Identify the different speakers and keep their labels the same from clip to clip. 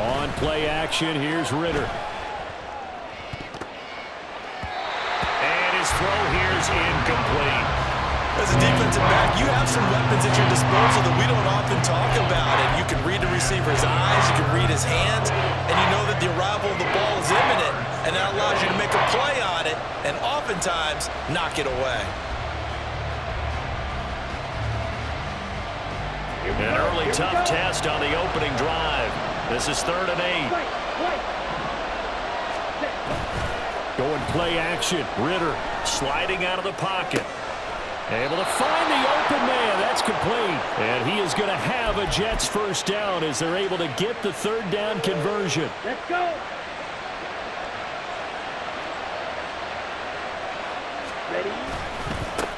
Speaker 1: On play action, here's Ritter. And his throw here is incomplete.
Speaker 2: As a defensive back, you have some weapons at your disposal that we don't often talk about. And you can read the receiver's eyes, you can read his hands, and you know that the arrival of the ball is imminent. And that allows you to make a play on it and oftentimes knock it away.
Speaker 1: An early tough test on the opening drive. This is 3rd and 8. Going play action. Ritter sliding out of the pocket. Able to find the open man. That's complete. And he is going to have a Jets first down as they're able to get the 3rd down conversion.
Speaker 3: Let's go. Ready?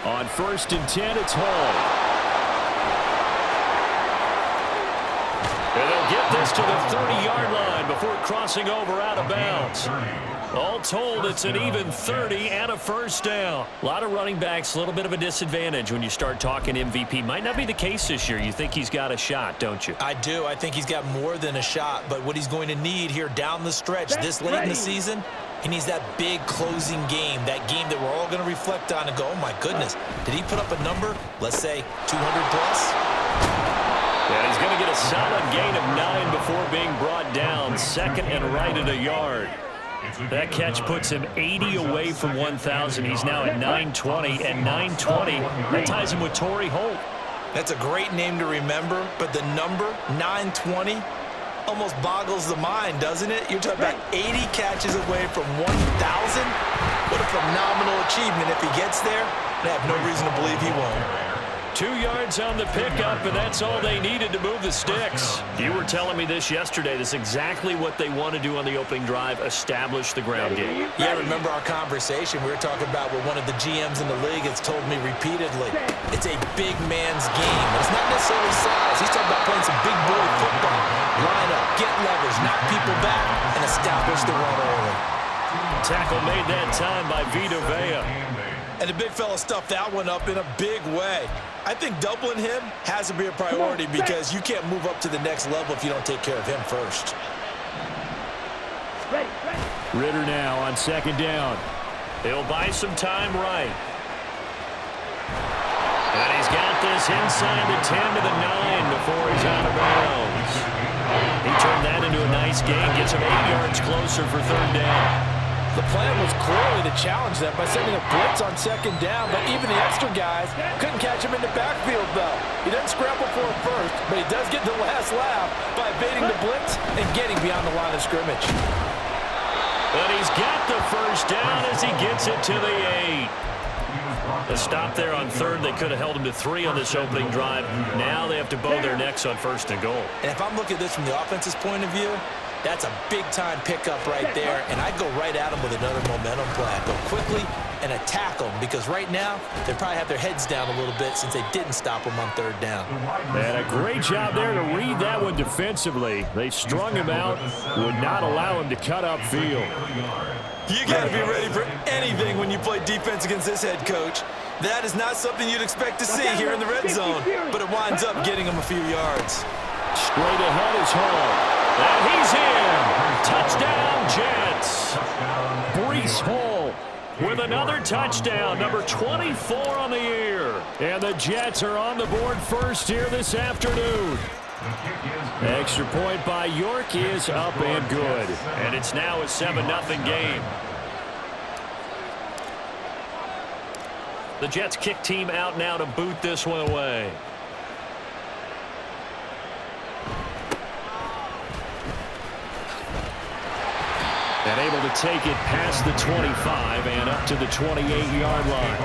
Speaker 1: On 1st and 10, it's Hall. And they'll get this to the 30-yard line before crossing over out of bounds. All told, it's an even 30 and a first down. A lot of running backs, a little bit of a disadvantage when you start talking MVP. Might not be the case this year. You think he's got a shot, don't you?
Speaker 2: I do. I think he's got more than a shot. But what he's going to need here down the stretch this late in the season, he needs that big closing game, that game that we're all going to reflect on and go, oh, my goodness, did he put up a number, let's say 200 plus?
Speaker 1: And he's going to get a solid gain of 9 before being brought down. 2nd and right at a yard. That catch puts him 80 away from 1,000. He's now at 920, and 920, that ties him with Torrey Holt.
Speaker 2: That's a great name to remember, but the number, 920, almost boggles the mind, doesn't it? You're talking about 80 catches away from 1,000. What a phenomenal achievement. If he gets there, I have no reason to believe he won't.
Speaker 1: 2 yards on the pickup, and that's all they needed to move the sticks. You were telling me this yesterday. This is exactly what they want to do on the opening drive, establish the ground game.
Speaker 2: Yeah, remember our conversation. We were talking about what one of the GMs in the league has told me repeatedly. It's a big man's game. It's not necessarily size. He's talking about playing some big boy football. Line up, get leverage, knock people back, and establish the run early.
Speaker 1: Tackle made that time by Vita Vea.
Speaker 2: And the big fella stuffed that one up in a big way. I think doubling him has to be a priority because you can't move up to the next level if you don't take care of him first.
Speaker 1: Ritter now on 2nd down. He'll buy some time right. And he's got this inside the 10 to the 9 before he's out of bounds. He turned that into a nice gain, gets him 8 yards closer for 3rd down.
Speaker 2: The plan was clearly to challenge them by sending a blitz on 2nd down, but even the extra guys couldn't catch him in the backfield, though. He doesn't scramble for a first, but he does get the last laugh by evading the blitz and getting beyond the line of scrimmage.
Speaker 1: But he's got the first down as he gets it to the 8. A stop there on 3rd. They could have held him to 3 on this opening drive. Now they have to bow their necks on 1st and goal.
Speaker 2: And if I'm looking at this from the offense's point of view, that's a big-time pickup right there, and I'd go right at him with another momentum play. Go quickly and attack them because right now they probably have their heads down a little bit since they didn't stop him on 3rd down.
Speaker 1: And a great job there to read that one defensively. They strung him out, would not allow him to cut upfield.
Speaker 2: You got to be ready for anything when you play defense against this head coach. That is not something you'd expect to see here in the red zone, but it winds up getting him a few yards.
Speaker 1: Straight ahead is Hall. And he's in. Touchdown, Jets. Breece Hall with another touchdown, number 24 on the year. And the Jets are on the board first here this afternoon. Extra point by York is up and good. And it's now a 7-0 game. The Jets kick team out now to boot this one away. And able to take it past the 25 and up to the 28-yard line.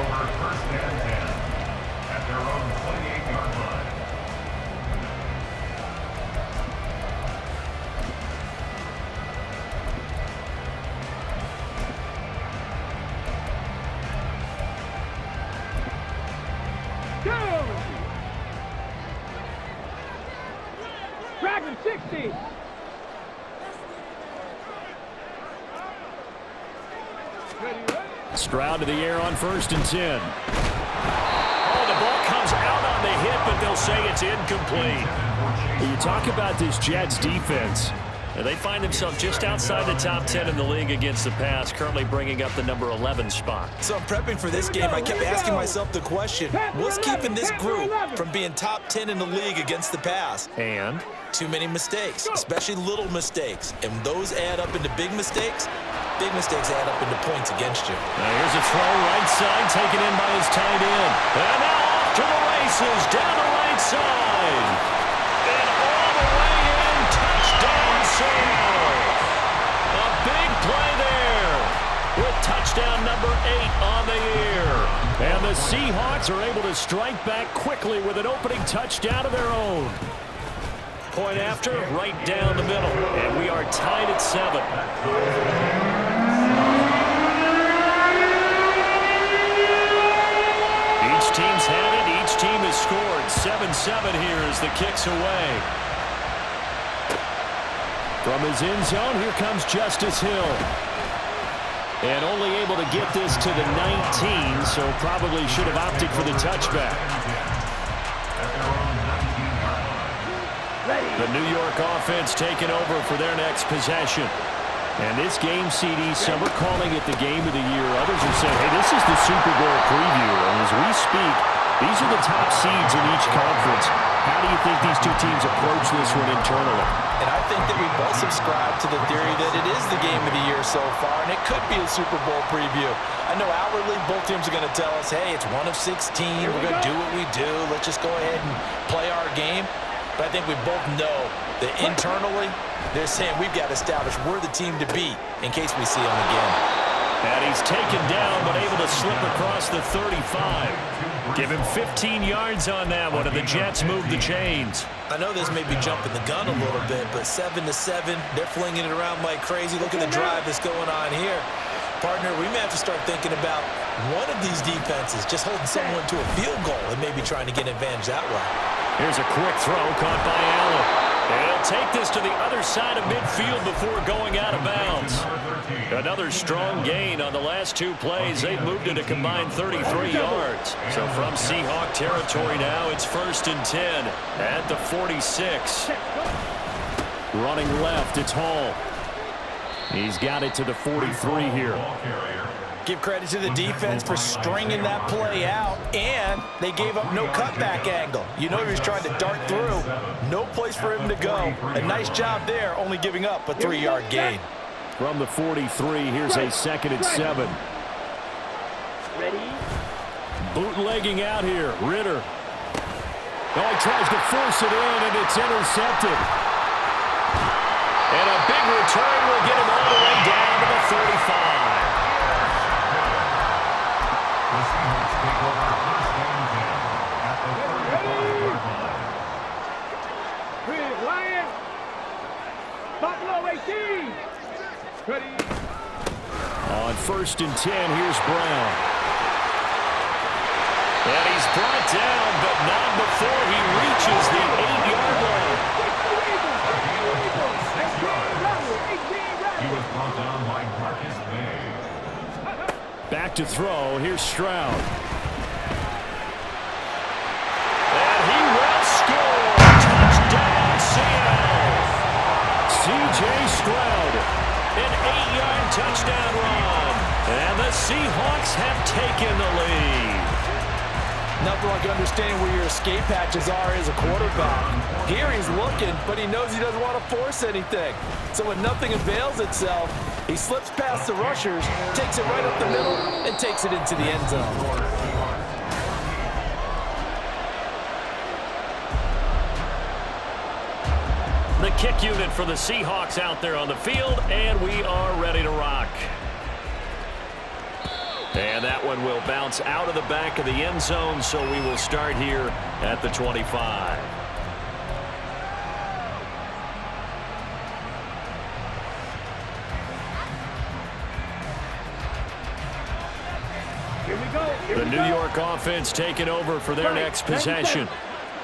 Speaker 3: Dragon 60.
Speaker 1: Stroud to the air on 1st and 10. Oh, the ball comes out on the hit, but they'll say it's incomplete. You talk about this Jets defense. And they find themselves just outside the top 10 in the league against the pass, currently bringing up the number 11 spot.
Speaker 2: So I'm prepping for this game. I kept asking myself the question, what's keeping this group from being top 10 in the league against the pass?
Speaker 1: And
Speaker 2: too many mistakes, especially little mistakes. And those add up into big mistakes. Big mistakes add up into points against you.
Speaker 1: Now here's a throw right side, taken in by his tight end. And now off to the races, down the right side. And all the way in, touchdown Seattle. A big play there with touchdown number 8 on the year. And the Seahawks are able to strike back quickly with an opening touchdown of their own. Point after, right down the middle. And we are tied at 7. Each team's had it. Each team has scored. 7-7 here as the kick's away. From his end zone, here comes Justice Hill. And only able to get this to the 19, so probably should have opted for the touchback. The New York offense taking over for their next possession. And this game, CD, some are calling it the game of the year. Others are saying, hey, this is the Super Bowl preview. And as we speak, these are the top seeds in each conference. How do you think these two teams approach this one internally?
Speaker 2: And I think that we both subscribe to the theory that it is the game of the year so far, and it could be a Super Bowl preview. I know outwardly both teams are going to tell us, hey, it's 1 of 16. We're going to do what we do. Let's just go ahead and play our game. But I think we both know that internally, they're saying we've got to establish we're the team to beat in case we see them again.
Speaker 1: And he's taken down, but able to slip across the 35. Give him 15 yards on that one, and the Jets move the chains.
Speaker 2: I know this may be jumping the gun a little bit, but 7-7, they're flinging it around like crazy. Look at the drive that's going on here. Partner, we may have to start thinking about one of these defenses just holding someone to a field goal and maybe trying to get an advantage that way. Here's a quick throw caught by Allen.
Speaker 1: And he'll take this to the other side of midfield before going out of bounds. Another strong gain on the last 2 plays. They've moved it a combined 33 yards. So from Seahawk territory now, it's 1st and 10 at the 46. Running left, it's Hall. He's got it to the 43 here.
Speaker 2: Give credit to the defense for stringing that play out, and they gave up no cutback angle. You know he was trying to dart through. No place for him to go. A nice job there, only giving up a 3-yard gain.
Speaker 1: From the 43, here's a 2nd and 7.
Speaker 3: Ready?
Speaker 1: Bootlegging out here, Ritter. Oh, he tries to force it in, and it's intercepted. And a big return will get him all the way down to the 35.
Speaker 3: Lion. Buffalo 18. Ready?
Speaker 1: On 1st and 10, here's Brown. And he's brought down, but not before he reaches the 8-yard line.
Speaker 4: He was brought down by Marcus May.
Speaker 1: Back to throw. Here's Stroud. And he will score. Touchdown, Seattle. C.J. Stroud. An 8-yard touchdown run. And the Seahawks have taken the lead.
Speaker 2: Nothing like understanding where your escape hatches are as a quarterback. Here he's looking, but he knows he doesn't want to force anything. So when nothing avails itself, he slips past the rushers, takes it right up the middle, and takes it into the end zone.
Speaker 1: The kick unit for the Seahawks out there on the field, and we are ready to rock. And that one will bounce out of the back of the end zone, so we will start here at the 25.
Speaker 3: Here we go.
Speaker 1: The New York offense taking over for their next possession.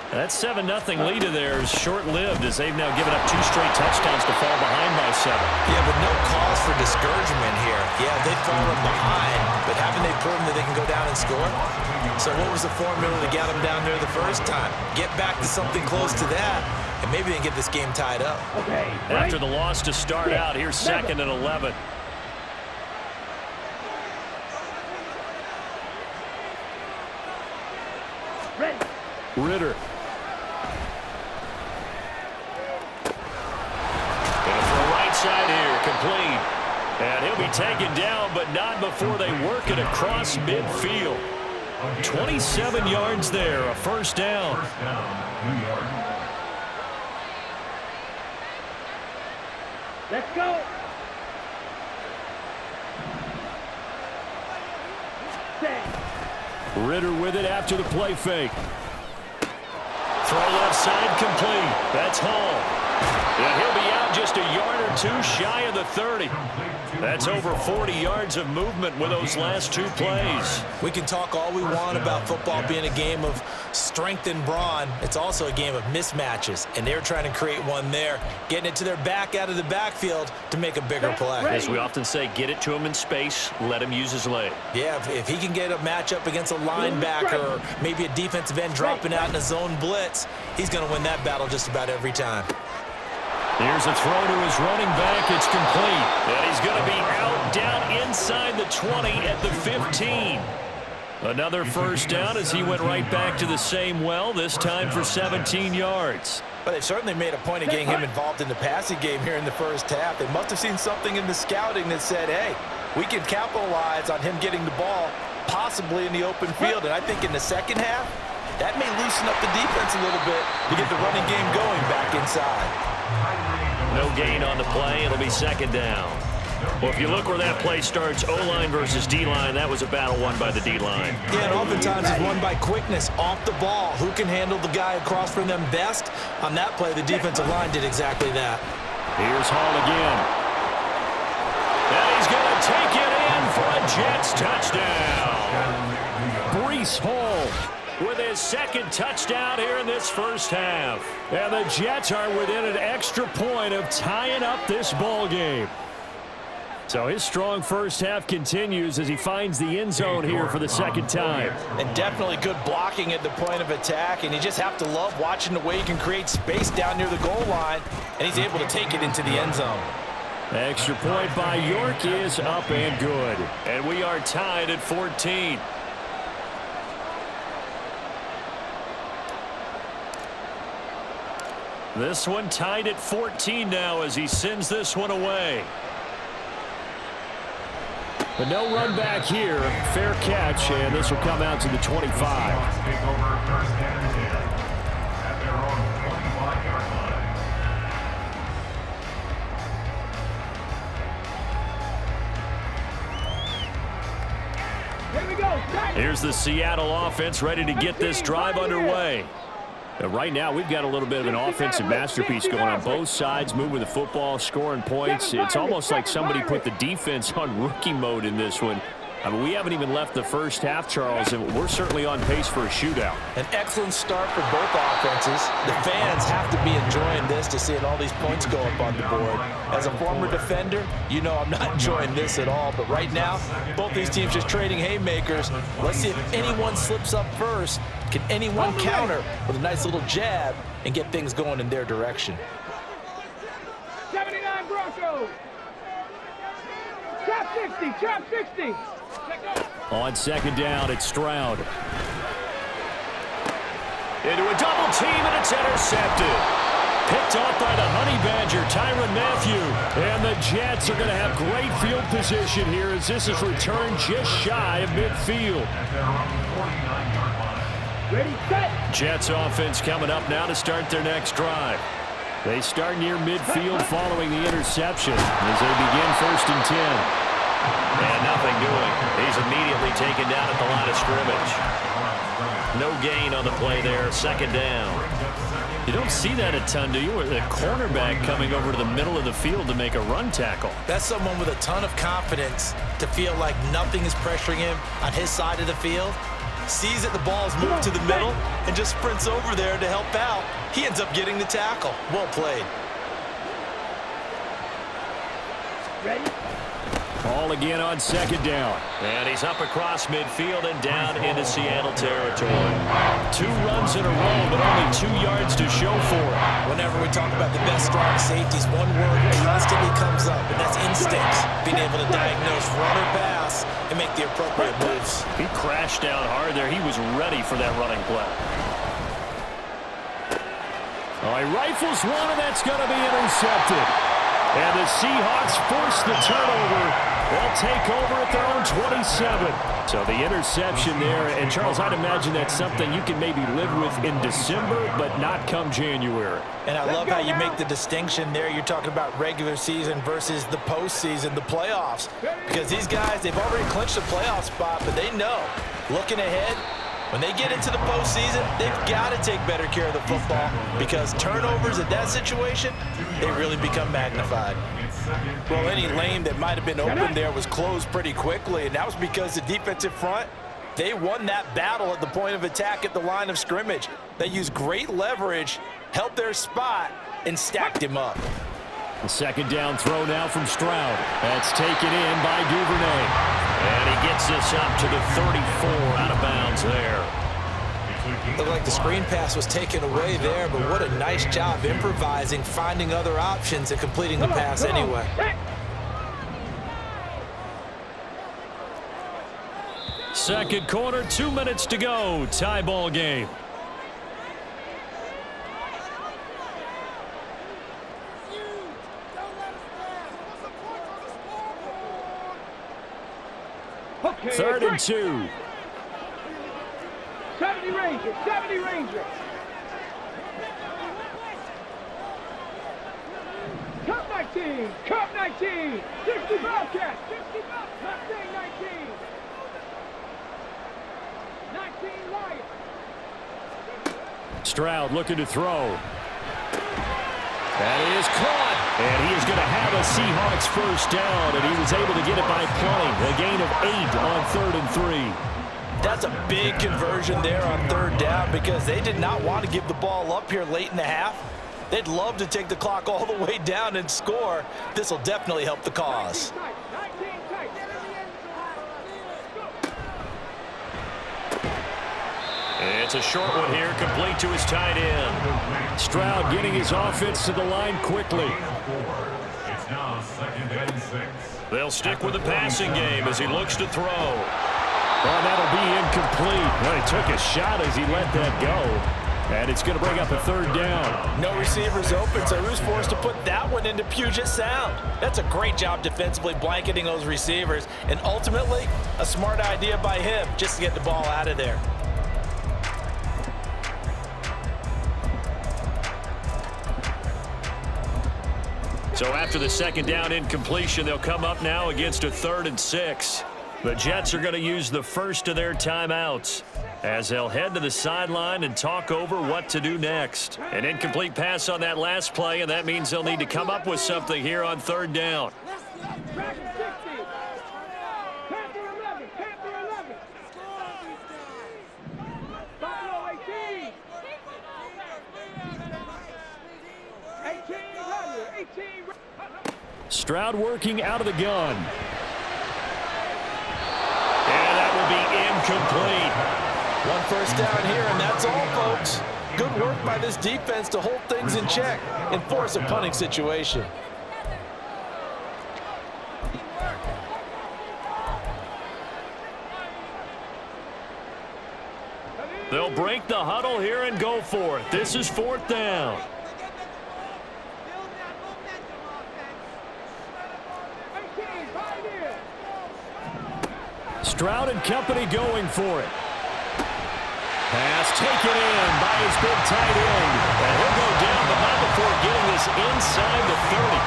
Speaker 1: That 7-0 lead of theirs short-lived as they've now given up 2 straight touchdowns to fall behind by 7.
Speaker 2: Yeah, but no cause for discouragement here. Yeah, they've fallen behind, but haven't they proven that they can go down and score? So what was the formula to get them down there the first time? Get back to something close to that, and maybe they can get this game tied up.
Speaker 3: Okay.
Speaker 1: After the loss to start out, here's 2nd and 11.
Speaker 3: Ready.
Speaker 1: Ritter. Gonna throw right side here, complete. And he'll be taken down, but not before they work it across midfield. 27 yards there, a first down.
Speaker 4: First down, New York.
Speaker 3: Let's go. Set.
Speaker 1: Ritter with it after the play fake. Throw left side complete. That's Hall. And he'll be out just a yard or two shy of the 30. That's over 40 yards of movement with those last 2 plays.
Speaker 2: We can talk all we want about football being a game of strength and brawn. It's also a game of mismatches, and they're trying to create one there, getting it to their back out of the backfield to make a bigger play.
Speaker 1: As we often say, get it to him in space, let him use his leg.
Speaker 2: Yeah, if he can get a matchup against a linebacker or maybe a defensive end dropping out in a zone blitz, he's going to win that battle just about every time.
Speaker 1: Here's a throw to his running back. It's complete. And he's going to be out down inside the 20 at the 15. Another first down as he went right back to the same well, this time for 17 yards.
Speaker 2: But they've certainly made a point of getting him involved in the passing game here in the first half. They must have seen something in the scouting that said, hey, we can capitalize on him getting the ball possibly in the open field. And I think in the second half, that may loosen up the defense a little bit to get the running game going back inside.
Speaker 1: No gain on the play. It'll be 2nd down. Well, if you look where that play starts, O-line versus D-line, that was a battle won by the D-line.
Speaker 2: Yeah, and oftentimes it's won by quickness off the ball. Who can handle the guy across from them best? On that play, the defensive line did exactly that.
Speaker 1: Here's Hall again. And he's going to take it in for a Jets touchdown. Breece Hall with his 2nd touchdown here in this first half. And the Jets are within an extra point of tying up this ball game. So his strong first half continues as he finds the end zone here for the 2nd time.
Speaker 2: And definitely good blocking at the point of attack, and you just have to love watching the way he can create space down near the goal line, and he's able to take it into the end zone.
Speaker 1: Extra point by York is up and good. And we are tied at 14. This one tied at 14 now as he sends this one away. But no run back here. Fair catch, and this will come out to the 25.
Speaker 4: Take over 1st and 10 at their own 25-yard line.
Speaker 3: Here we go.
Speaker 1: Here's the Seattle offense ready to get this drive underway. Right now, we've got a little bit of an offensive masterpiece going on both sides, moving the football, scoring points. It's almost like somebody put the defense on rookie mode in this one. I mean, we haven't even left the first half, Charles, and we're certainly on pace for a shootout.
Speaker 2: An excellent start for both offenses. The fans have to be enjoying this to seeing all these points go up on the board. As a former defender, you know I'm not enjoying this at all. But right now, both these teams just trading haymakers. Let's see if anyone slips up first. Can anyone counter with a nice little jab and get things going in their direction?
Speaker 3: 79 Broncos. Chop 60. Chop 60.
Speaker 1: On 2nd down, it's Stroud. Into a double team, and it's intercepted. Picked off by the Honey Badger, Tyrann Mathieu. And the Jets are going to have great field position here as this is returned just shy of midfield.
Speaker 3: Ready, set.
Speaker 1: Jets offense coming up now to start their next drive. They start near midfield following the interception as they begin 1st and 10. And nothing doing. He's immediately taken down at the line of scrimmage. No gain on the play there. 2nd down. You don't see that a ton, do you? With a cornerback coming over to the middle of the field to make a run tackle.
Speaker 2: That's someone with a ton of confidence to feel like nothing is pressuring him on his side of the field. Sees that the ball's moved to the middle and just sprints over there to help out. He ends up getting the tackle. Well played.
Speaker 3: Ready.
Speaker 1: Ball again on 2nd down. And he's up across midfield and down into Seattle territory. 2 runs in a row, but only 2 yards to show for it.
Speaker 2: Whenever we talk about the best strong safeties, one word constantly comes up, and that's instincts. Being able to diagnose run or pass and make the appropriate moves.
Speaker 1: He crashed down hard there. He was ready for that running play. Oh, he rifles one, and that's going to be intercepted. And the Seahawks force the turnover. They'll take over at their own 27. So the interception there. And, Charles, I'd imagine that's something you can maybe live with in December, but not come January.
Speaker 2: And I love how you make the distinction there. You're talking about regular season versus the postseason, the playoffs. Because these guys, they've already clinched a playoff spot, but they know, looking ahead, when they get into the postseason, they've got to take better care of the football because turnovers in that situation, they really become magnified. Well, any lane that might have been open there was closed pretty quickly, and that was because the defensive front, they won that battle at the point of attack at the line of scrimmage. They used great leverage, held their spot, and stacked him up.
Speaker 1: The second down throw now from Stroud. That's taken in by Duvernay. And he gets this up to the 34 out of bounds there.
Speaker 2: Looked like the screen pass was taken away there, but what a nice job improvising, finding other options, and completing the pass anyway.
Speaker 1: Second quarter, 2 minutes to go. Tie ball game.
Speaker 3: Okay,
Speaker 1: 3rd and 2.
Speaker 3: 70 Rangers, 70 Rangers. Cup 19, Cup 19. 60 Bobcats, 60 Bobcats. 19. 19 Lions.
Speaker 1: Stroud looking to throw. That is caught. And he is going to have a Seahawks first down, and he was able to get it by plenty. A gain of 8 on 3rd and 3.
Speaker 2: That's a big conversion there on 3rd down because they did not want to give the ball up here late in the half. They'd love to take the clock all the way down and score. This will definitely help the cause.
Speaker 1: It's a short one here, complete to his tight end. Stroud getting his offense to the line quickly.
Speaker 4: It's now 2nd and 6.
Speaker 1: They'll stick with the passing game as he looks to throw. Oh, that'll be incomplete. Well, he took a shot as he let that go. And it's going to bring up a 3rd down.
Speaker 2: No receivers open, so who's forced to put that one into Puget Sound? That's a great job defensively blanketing those receivers. And ultimately, a smart idea by him just to get the ball out of there.
Speaker 1: So after the second down incompletion, they'll come up now against a 3rd and 6. The Jets are going to use the first of their timeouts as they'll head to the sideline and talk over what to do next. An incomplete pass on that last play, and that means they'll need to come up with something here on 3rd down. Stroud working out of the gun. And that will be incomplete.
Speaker 2: One first down here, and that's all, folks. Good work by this defense to hold things in check and force a punting situation.
Speaker 1: They'll break the huddle here and go for it. This is 4th down. Stroud and company going for it. Pass taken in by his big tight end. And he'll go down, but not before getting this inside the 30.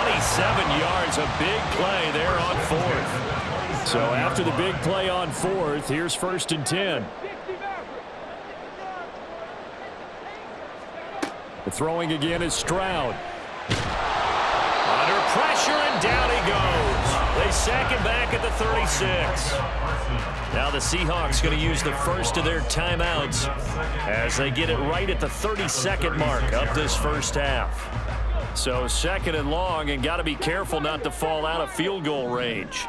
Speaker 1: 27 yards, a big play there on 4th. So after the big play on 4th, here's 1st and 10. The throwing again is Stroud. Under pressure, and down he goes. They sack him back at the 36. Now the Seahawks going to use the first of their timeouts as they get it right at the 32nd mark of this first half. So 2nd and long, and got to be careful not to fall out of field goal range.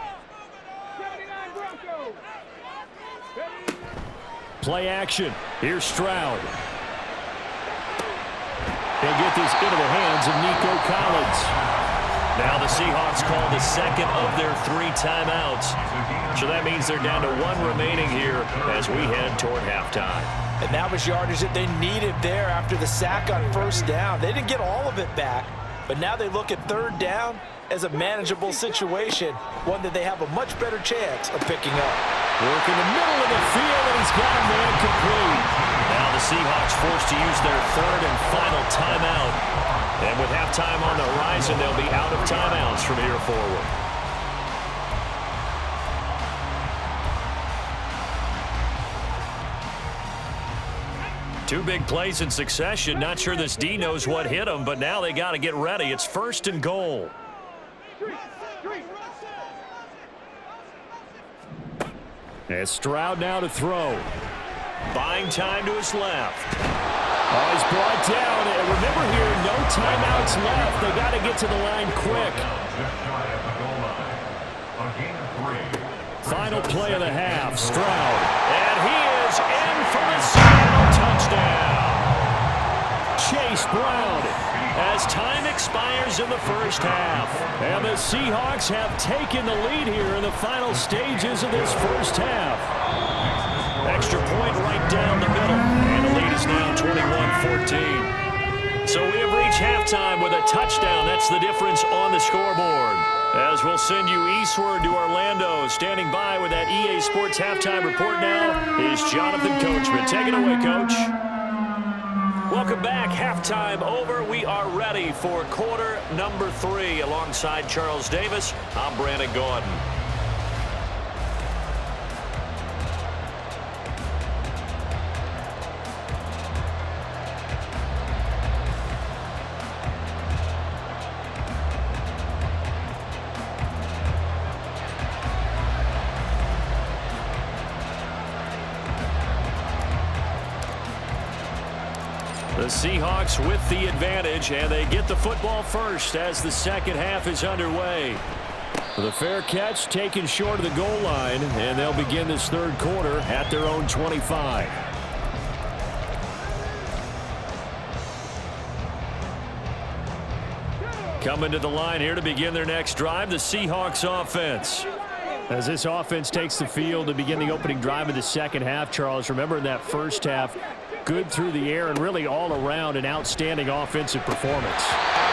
Speaker 1: Play action. Here's Stroud. They'll get this into the hands of Nico Collins. Now the Seahawks call the second of their 3 timeouts. So that means they're down to 1 remaining here as we head toward halftime.
Speaker 2: And that was yardage that they needed there after the sack on first down. They didn't get all of it back, but now they look at third down as a manageable situation, one that they have a much better chance of picking up.
Speaker 1: Work in the middle of the field, and he's got a man complete. Now the Seahawks forced to use their 3rd and final timeout. And with halftime on the horizon, they'll be out of timeouts from here forward. Two big plays in succession. Not sure this D knows what hit him, but now they got to get ready. It's 1st and goal. And Stroud now to throw. Buying time to his left. Oh, he's brought down. And remember here, no timeouts left. They got to get to the line quick. Final play of the half. Stroud. And he is in for the Seattle touchdown. Chase Brown as time expires in the first half. And the Seahawks have taken the lead here in the final stages of this first half. Extra point right down the middle. And the lead is now 21-14. So we have reached halftime with a touchdown. That's the difference on the scoreboard. As we'll send you eastward to Orlando. Standing by with that EA Sports halftime report now is Jonathan Coachman. Take it away, Coach. Welcome back. Halftime over. We are ready for quarter number 3. Alongside Charles Davis, I'm Brandon Gordon. The Seahawks with the advantage, and they get the football first as the second half is underway. The fair catch taken short of the goal line, and they'll begin this third quarter at their own 25. Coming to the line here to begin their next drive, the Seahawks offense. As this offense takes the field to begin the opening drive of the second half, Charles, remember in that first half, good through the air and really all around an outstanding offensive performance.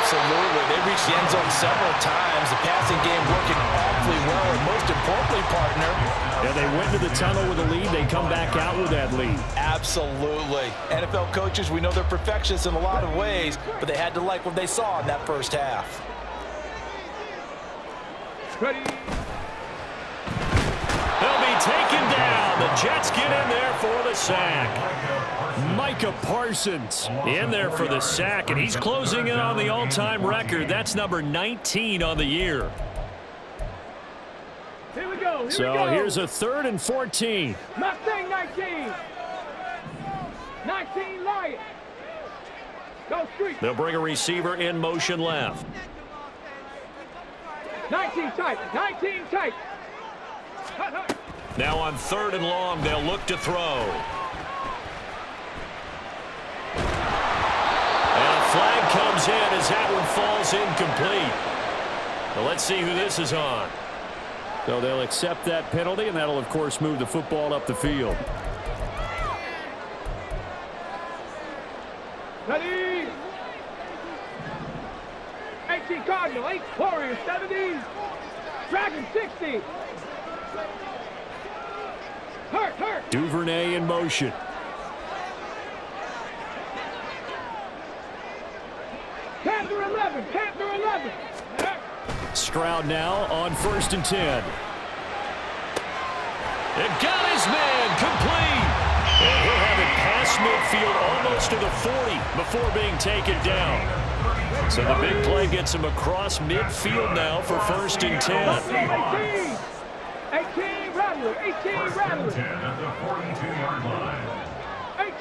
Speaker 2: Absolutely. They reached the end zone several times. The passing game working awfully well, and most importantly, partner,
Speaker 1: yeah, they went to the tunnel with a lead. They come back out with that lead.
Speaker 2: Absolutely. NFL coaches, we know they're perfectionists in a lot of ways, but they had to like what they saw in that first half.
Speaker 3: Ready.
Speaker 1: They'll be taken down. The Jets get in there for the sack. Micah Parsons in there for the sack, and he's closing in on the all-time record. That's number 19 on the year.
Speaker 3: Here we go.
Speaker 1: So here's a 3rd and 14.
Speaker 3: Mustang 19. 19 Lions. Go street.
Speaker 1: They'll bring a receiver in motion left.
Speaker 3: 19 tight. 19 tight. Hut, hut.
Speaker 1: Now on 3rd and long, they'll look to throw. And a flag comes in as that one falls incomplete. Well, let's see who this is on. So they'll accept that penalty, and that'll, of course, move the football up the field.
Speaker 3: Ready. 18 Cardinal. 8 Warriors. 70. Dragon 60. Hurt.
Speaker 1: Duvernay in motion.
Speaker 3: Panther 11. Panther 11.
Speaker 1: Stroud now on 1st and 10. And got his man complete. And he'll have it past midfield almost to the 40 before being taken down. So the big play gets him across midfield now for 1st and 10.
Speaker 3: 18 Rattler. 18 Rattler.
Speaker 4: 10 at the 42-yard line.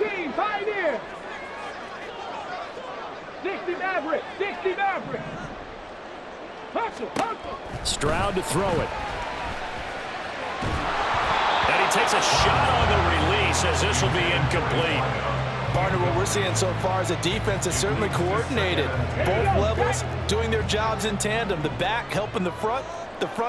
Speaker 3: 18 Pioneer. 60 Maverick. 60 Maverick. Hustle.
Speaker 1: Stroud to throw it. And he takes a shot on the release as this will be incomplete.
Speaker 2: Partner, what we're seeing so far is the defense is certainly coordinated. Both levels doing their jobs in tandem. The back helping the front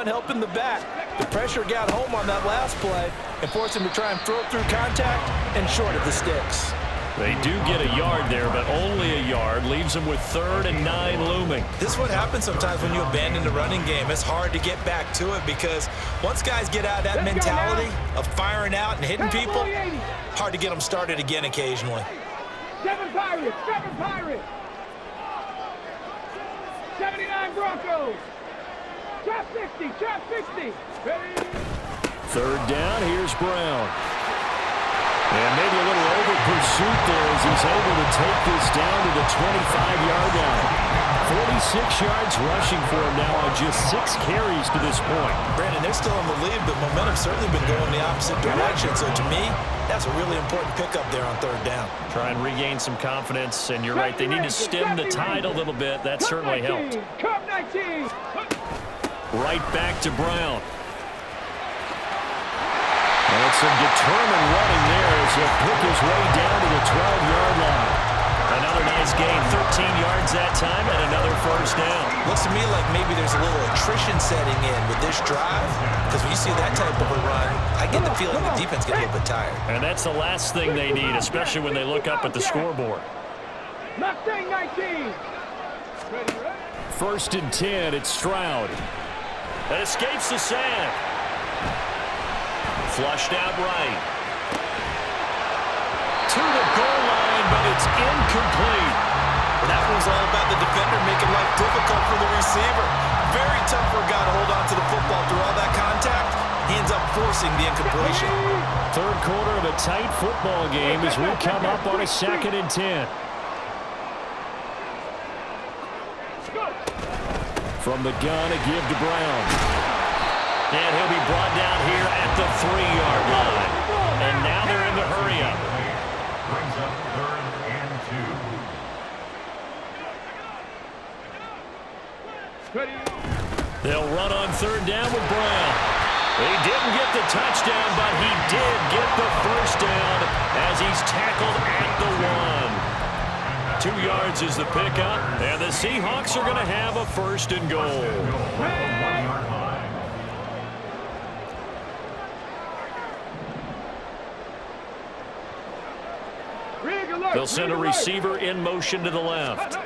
Speaker 2: helping the back. The pressure got home on that last play and forced him to try and throw through contact and short of the sticks.
Speaker 1: They do get a yard there, but only a yard. Leaves them with 3rd and 9 looming.
Speaker 2: This is what happens sometimes when you abandon the running game. It's hard to get back to it because once guys get out of that mentality of firing out and hitting people, hard to get them started again occasionally.
Speaker 3: 7 Pirates, 7 Pirates. 79 Broncos. Chop 60, chop 60. Ready?
Speaker 1: 3rd down, here's Brown. And maybe a little over pursuit there as he's able to take this down to the 25-yard line. 46 yards rushing for him now on just 6 carries to this point.
Speaker 2: Brandon, they're still in the lead, but momentum's certainly been going the opposite direction. So to me, that's a really important pickup there on 3rd down.
Speaker 1: Try and regain some confidence, and you're right, they need to stem the tide a little bit. That certainly helped.
Speaker 3: Cup 19.
Speaker 1: Right back to Brown. And some determined running there as he'll pick his way down to the 12-yard line. Another nice gain, 13 yards that time, and another 1st down.
Speaker 2: Looks to me like maybe there's a little attrition setting in with this drive, because when you see that type of a run, I get the feeling the defense gets a little bit tired.
Speaker 1: And that's the last thing they need, especially when they look up at the scoreboard.
Speaker 3: Mustang 19.
Speaker 1: 1st and 10, it's Stroud. That escapes the sand. Flushed out right. To the goal line, but it's incomplete.
Speaker 2: Well, that was all about the defender making life difficult for the receiver. Very tough for a guy to hold on to the football through all that contact. He ends up forcing the incompletion.
Speaker 1: 3rd quarter of a tight football game as we come up on a 2nd and 10. From the gun, a give to Brown. And he'll be brought down here at the 3-yard line. And now they're in the hurry-up.
Speaker 4: Brings up 3rd and 2.
Speaker 1: They'll run on 3rd down with Brown. He didn't get the touchdown, but he did get the 1st down as he's tackled at the 1. 2 yards is the pickup, and the Seahawks are going to have a 1st and goal. They'll send a receiver in motion to the left.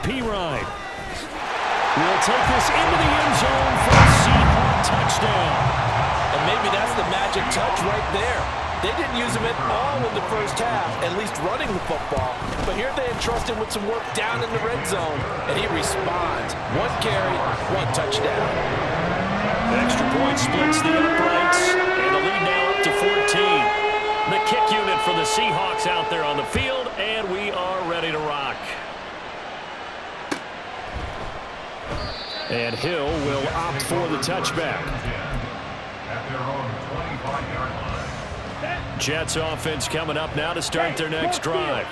Speaker 1: P-Ride will take this into the end zone for a Seahawk touchdown.
Speaker 2: And maybe that's the magic touch right there. They didn't use him at all in the 1st half, at least running the football. But here they entrust him with some work down in the red zone, and he responds. 1 carry, 1 touchdown.
Speaker 1: Extra point splits the uprights, and the lead now up to 14. The kick unit for the Seahawks out there on the field, and we are ready to rock. And Hill will opt for the touchback.
Speaker 4: At their own 25-yard line.
Speaker 1: Jets offense coming up now to start their next drive.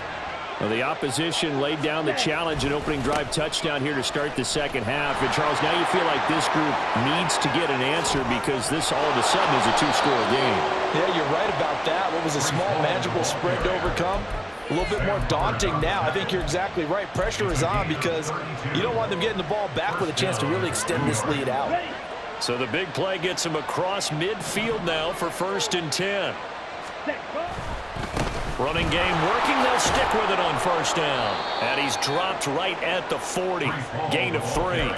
Speaker 1: Well, the opposition laid down the challenge, an opening drive touchdown here to start the 2nd half. And, Charles, now you feel like this group needs to get an answer because this all of a sudden is a 2-score game.
Speaker 2: Yeah, you're right about that. What was a small magical spread to overcome? A little bit more daunting now. I think you're exactly right. Pressure is on because you don't want them getting the ball back with a chance to really extend this lead out.
Speaker 1: So the big play gets him across midfield now for 1st and 10. Running game working. They'll stick with it on 1st down. And he's dropped right at the 40. Gain of 3.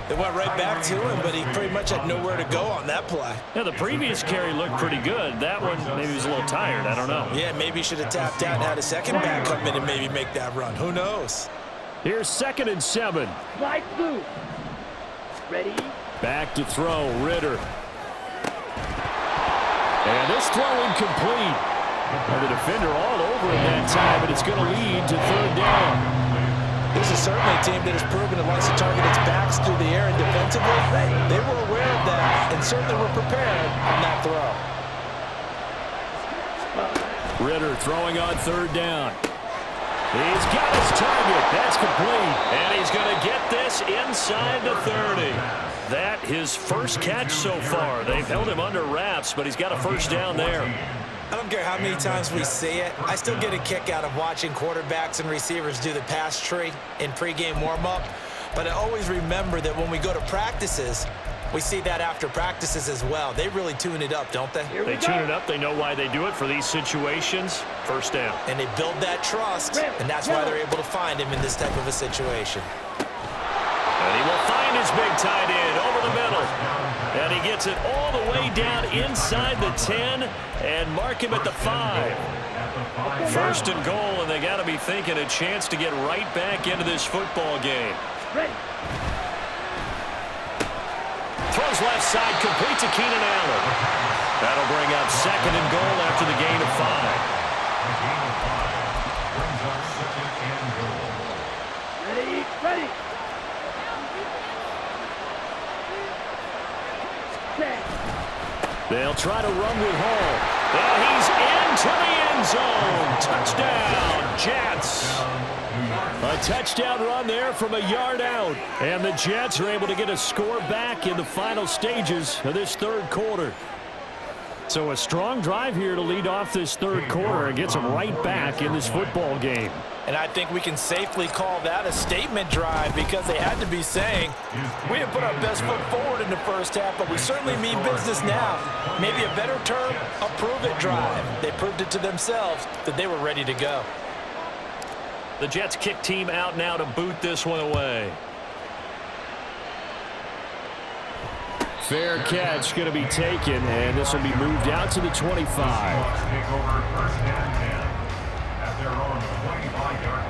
Speaker 2: They went right back to him, but he pretty much had nowhere to go on that play.
Speaker 1: Yeah, the previous carry looked pretty good. That one, maybe he was a little tired. I don't know.
Speaker 2: Yeah, maybe he should have tapped out and had a second back come in and maybe make that run. Who knows?
Speaker 1: Here's 2nd and 7.
Speaker 3: Light blue. Ready?
Speaker 1: Back to throw, Ritter. And this throw incomplete. And the defender all over him that time, but it's going to lead to 3rd down.
Speaker 2: This is certainly a team that has proven it wants to target its backs through the air and defensively. They were aware of that and certainly were prepared on that throw.
Speaker 1: Ritter throwing on 3rd down. He's got his target. That's complete. And he's going to get this inside the 30. That his 1st catch so far. They've held him under wraps, but he's got a 1st down there.
Speaker 2: I don't care how many times we see it. I still get a kick out of watching quarterbacks and receivers do the pass tree in pregame warm-up. But I always remember that when we go to practices, we see that after practices as well. They really tune it up, don't they?
Speaker 1: They tune it up. They know why they do it for these situations. First down.
Speaker 2: And they build that trust, and that's why they're able to find him in this type of a situation.
Speaker 1: And he will find his big tight end over the middle. And he gets it all the way down inside the 10 and mark him at the 5. First and goal, and they got to be thinking a chance to get right back into this football game. Throws left side, complete to Keenan Allen. That'll bring up second and goal after the gain of 5.
Speaker 3: Ready.
Speaker 1: They'll try to run with Hall. And he's into the end zone. Touchdown, Jets. A touchdown run there from a yard out. And the Jets are able to get a score back in the final stages of this third quarter. So a strong drive here to lead off this third quarter and gets them right back in this football game.
Speaker 2: And I think we can safely call that a statement drive because they had to be saying, we have put our best foot forward in the first half, but we certainly mean business now. Maybe a better term, a prove-it drive. They proved it to themselves that they were ready to go.
Speaker 1: The Jets kick team out now to boot this one away. Fair catch going to be taken, and this will be moved out to the 25.
Speaker 4: Take over first and 10 at their own 25-yard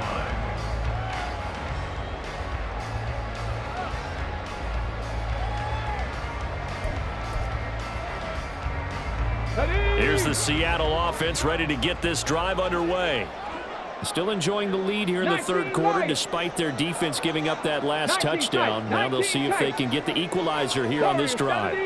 Speaker 4: line.
Speaker 1: Here's the Seattle offense ready to get this drive underway. Still enjoying the lead here in the third quarter despite their defense giving up that last touchdown. Now they'll see if they can get the equalizer here on this drive.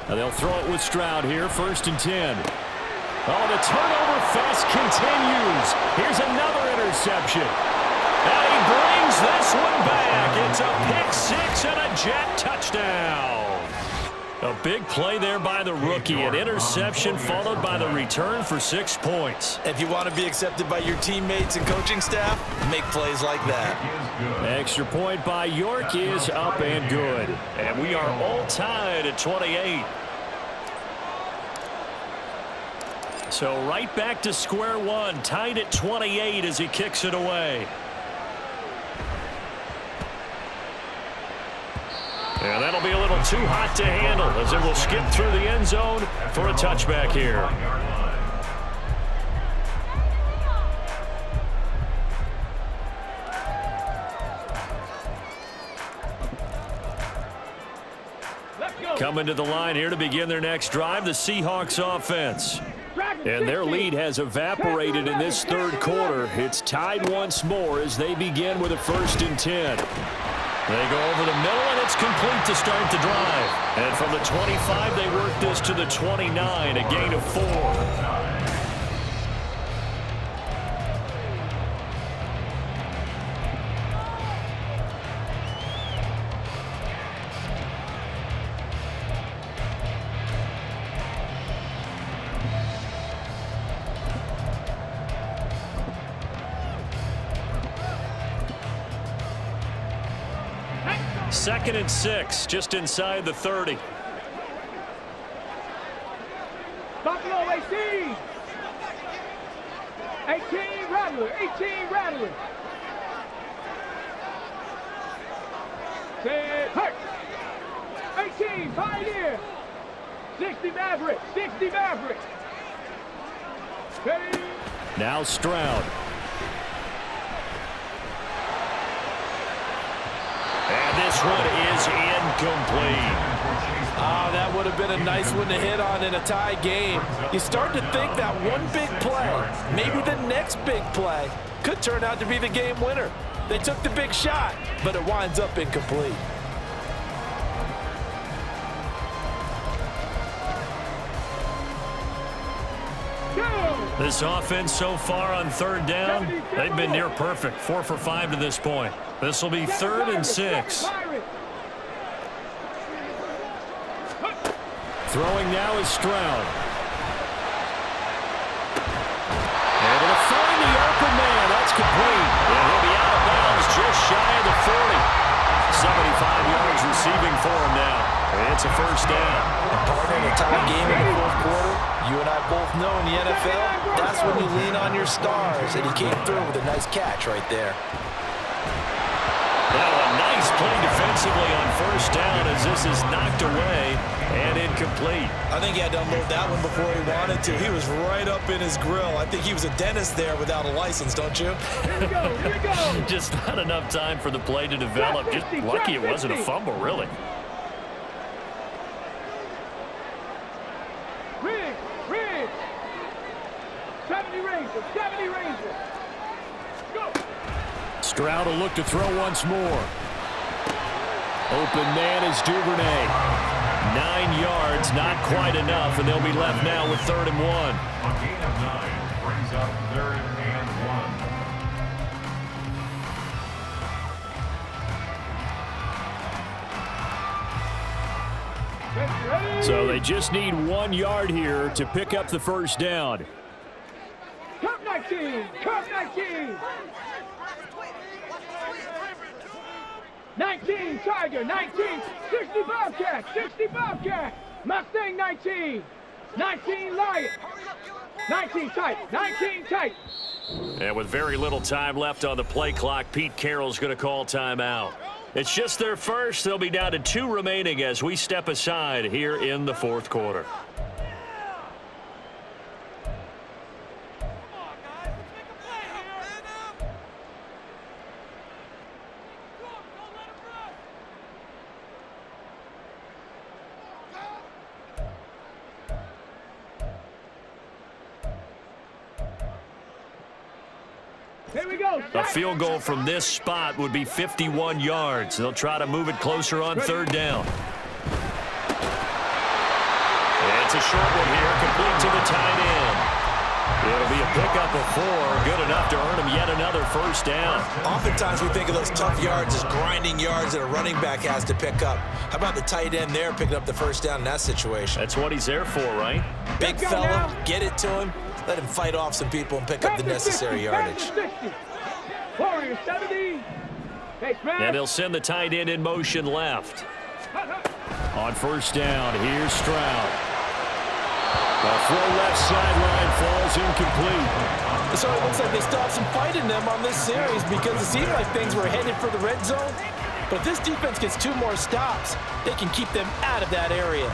Speaker 1: Now they'll throw it with Stroud here, first and 10. Oh, the turnover fest continues. Here's another interception. And he brings this one back. It's a pick six and a Jet touchdown. A big play there by the rookie. An interception followed by the return for 6 points.
Speaker 2: If you want to be accepted by your teammates and coaching staff, make plays like that.
Speaker 1: Extra point by York is up and good. And we are all tied at 28. So right back to square one, tied at 28 as he kicks it away. And that'll be a little too hot to handle as it will skip through the end zone for a touchback here. Coming to the line here to begin their next drive, the Seahawks offense. And their lead has evaporated in this third quarter. It's tied once more as they begin with a first and 10. They go over the middle, and it's complete to start the drive. And from the 25, they work this to the 29, a gain of 4. Second and 6, just inside the 30.
Speaker 3: Buffalo 18. 18 Rattler. 18 Rattler. Say hurt. 18 Pioneer. 60 Maverick. 60 Maverick.
Speaker 1: Now Stroud. And this one is incomplete.
Speaker 2: Oh, that would have been a nice one to hit on in a tie game. You start to think that one big play, maybe the next big play, could turn out to be the game winner. They took the big shot, but it winds up incomplete.
Speaker 1: This offense so far on third down, they've been near perfect. 4 for 5 to this point. This will be 3rd and 6. Throwing now is Stroud. complete. And he'll be out of bounds just shy of the 40. 75 yards receiving for him now. It's a first down.
Speaker 2: And partner, in a tight game in the fourth quarter, you and I both know in the NFL, that's when you lean on your stars. And he came through with a nice catch right there.
Speaker 1: Now a nice play defensively on first down as this is knocked away and incomplete.
Speaker 2: I think he had to unload that one before he wanted to. He was right up in his grill. I think he was a dentist there without a license, don't you?
Speaker 3: Here we go.
Speaker 1: Just not enough time for the play to develop. Just lucky it wasn't a fumble, really.
Speaker 3: Ridge. 70 Rangers. Go.
Speaker 1: Stroud will look to throw once more. Open man is Duvernay. 9 yards, not quite enough, and they'll be left now with 3rd and 1.
Speaker 4: A gain of 9 brings up 3rd and 1.
Speaker 1: So they just need 1 yard here to pick up the first down.
Speaker 3: Cup 19. 19 Tiger, 19, 60 Bobcat, Mustang 19, 19 Lion, 19 tight.
Speaker 1: And with very little time left on the play clock, Pete Carroll's going to call timeout. It's just their first. They'll be down to 2 remaining as we step aside here in the fourth quarter.
Speaker 3: Here we go.
Speaker 1: A field goal from this spot would be 51 yards. They'll try to move it closer on 3rd down. It's a short one here, complete to the tight end. It'll be a pickup of 4, good enough to earn him yet another first down.
Speaker 2: Oftentimes we think of those tough yards as grinding yards that a running back has to pick up. How about the tight end there picking up the first down in that situation?
Speaker 1: That's what he's there for, right?
Speaker 2: Big fella, get it to him. Let him fight off some people and pick up the necessary yardage.
Speaker 3: Warrior 70.
Speaker 1: And he'll send the tight end in motion left. On first down, here's Stroud. The throw left sideline falls incomplete.
Speaker 5: So it looks like they still have some fight in them on this series because it seemed like things were headed for the red zone. But if this defense gets 2 more stops, they can keep them out of that area.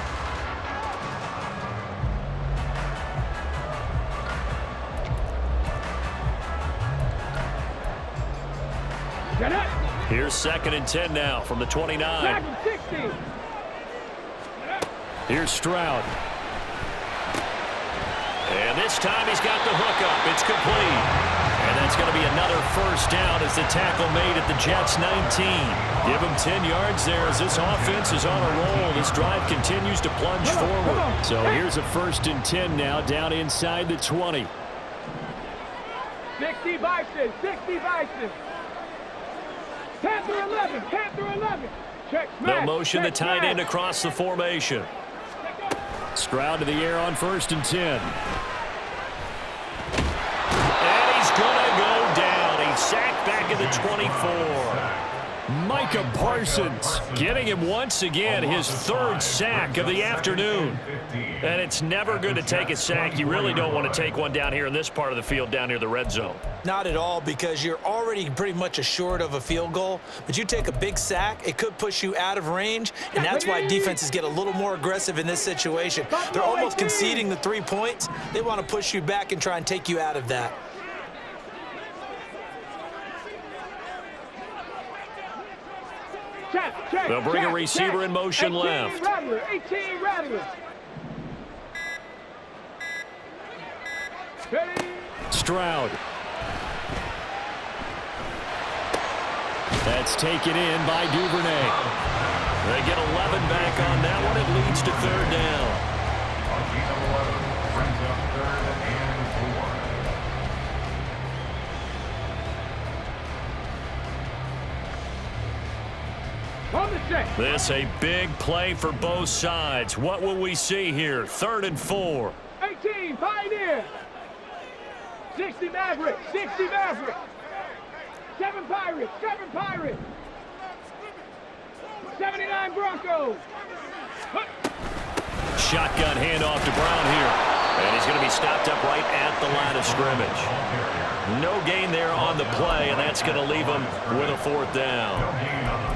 Speaker 1: Here's 2nd and 10 now from the 29. Here's Stroud. And this time he's got the hook up. It's complete. And that's going to be another first down as the tackle made at the Jets' 19. Give him 10 yards there as this offense is on a roll. This drive continues to plunge forward. So here's a 1st and 10 now down inside the 20.
Speaker 3: 60 Bison. Panther 11. Check smash.
Speaker 1: They'll motion the tight end across the formation. Stroud to the air on 1st and 10. And he's going to go down. He's sacked back at the 24. Micah Parsons getting him once again his 3rd sack of the afternoon. And it's never good to take a sack. You really don't want to take one down here in this part of the field down near the red zone.
Speaker 2: Not at all, because you're already pretty much assured of a field goal. But you take a big sack, it could push you out of range, and that's why defenses get a little more aggressive in this situation. They're almost conceding the 3 points. They want to push you back and try and take you out of that.
Speaker 1: They'll bring a receiver in motion left.
Speaker 3: 18 Rattler.
Speaker 1: Stroud. That's taken in by Duvernay. They get 11 back on that one. It leads to 3rd down.
Speaker 4: A gain of 11 brings up 3rd and 4.
Speaker 1: This a big play for both sides. What will we see here? 3rd and 4.
Speaker 3: 18 Pioneer. 60 Maverick. 7 Pirates. 7 Pirates. 79 Broncos.
Speaker 1: Shotgun handoff to Brown here. And he's going to be stopped up right at the line of scrimmage. No gain there on the play, and that's going to leave him with a 4th down.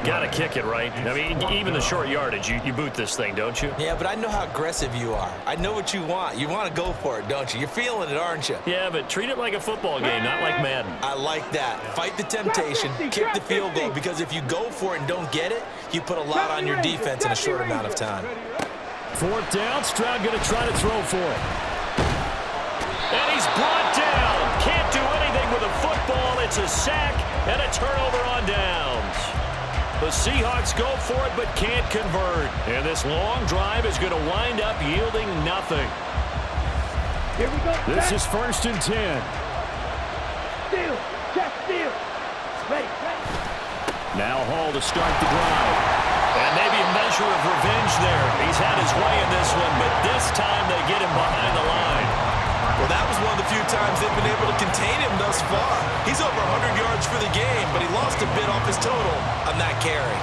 Speaker 1: Got to kick it, right? I mean, even the short yardage, you boot this thing, don't you?
Speaker 2: Yeah, but I know how aggressive you are. I know what you want. You want to go for it, don't you? You're feeling it, aren't you?
Speaker 1: Yeah, but treat it like a football game, not like Madden.
Speaker 2: I like that. Fight the temptation, kick the field goal, because if you go for it and don't get it, you put a lot on your defense in a short amount of time.
Speaker 1: 4th down, Stroud going to try to throw for it. And he's brought down. Can't do anything with a football. It's a sack and a turnover on downs. The Seahawks go for it but can't convert. And this long drive is going to wind up yielding nothing.
Speaker 3: Here we go.
Speaker 1: This is 1st and 10.
Speaker 3: Steal. Check steal. Ready.
Speaker 1: Now Hall to start the drive. And maybe a measure of revenge there. He's had his way in this one, but this time they get him behind the line.
Speaker 2: Well, that was one of the few times they've been able to contain him thus far. He's over 100 yards for the game, but he lost a bit off his total on that carry.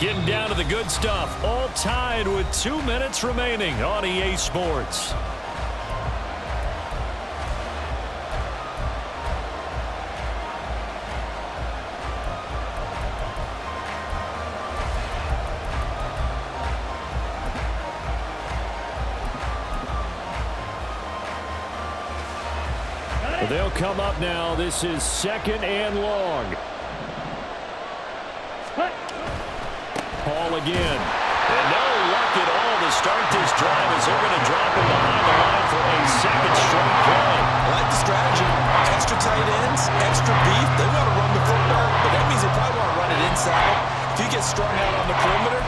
Speaker 1: Getting down to the good stuff. All tied with 2 minutes remaining on EA Sports. They'll come up now. This is 2nd and long. Hall again. And no luck at all to start this drive as they're going to drop him behind the line for a 2nd straight play.
Speaker 2: I like the strategy. Extra tight ends, extra beef. They want to run the football, but that means they probably want to run it inside. If you get strung out on the perimeter,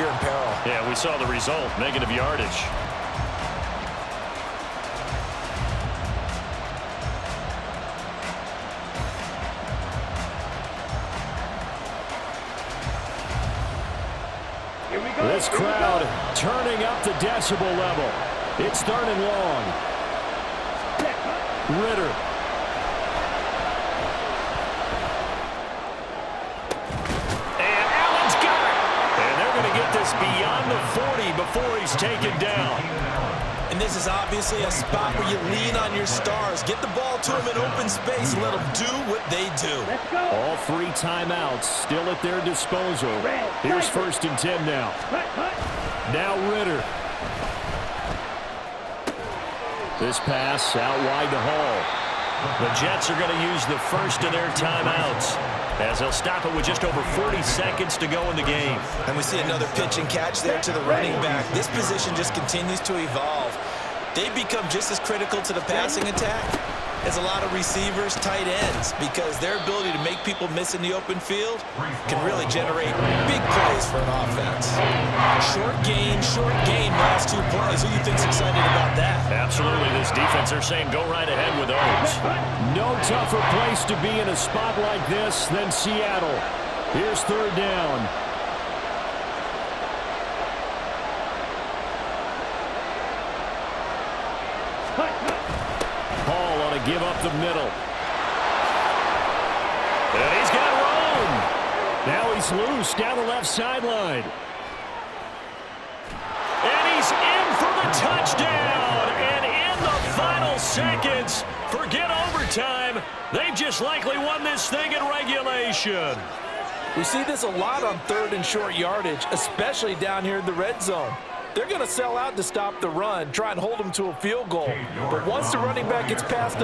Speaker 2: you're in peril.
Speaker 1: Yeah, we saw the result. Negative yardage. This crowd turning up the decibel level. It's 3rd and long. Ritter. And Allen's got it. And they're going to get this beyond the 40 before he's taken down.
Speaker 2: And this is obviously a spot where you lean on your stars. Get the ball to them in open space and let them do what they do.
Speaker 1: All 3 timeouts still at their disposal. Here's 1st and 10 now. Now Ritter. This pass out wide to Hall. The Jets are going to use the first of their timeouts as they'll stop it with just over 40 seconds to go in the game.
Speaker 2: And we see another pitch and catch there to the running back. This position just continues to evolve. They become just as critical to the passing attack as a lot of receivers, tight ends, because their ability to make people miss in the open field can really generate big plays for an offense. Short gain, last 2 plays. Who do you think's excited about that?
Speaker 1: Absolutely. This defense, they're saying go right ahead with those. No tougher place to be in a spot like this than Seattle. Here's 3rd down. Hall on a give up the middle. And he's got room. Now he's loose down the left sideline. And he's in for the touchdown. And in the final seconds, forget overtime. They've just likely won this thing in regulation.
Speaker 5: We see this a lot on 3rd and short yardage, especially down here in the red zone. They're going to sell out to stop the run, try and hold them to a field goal. But once the running back gets past the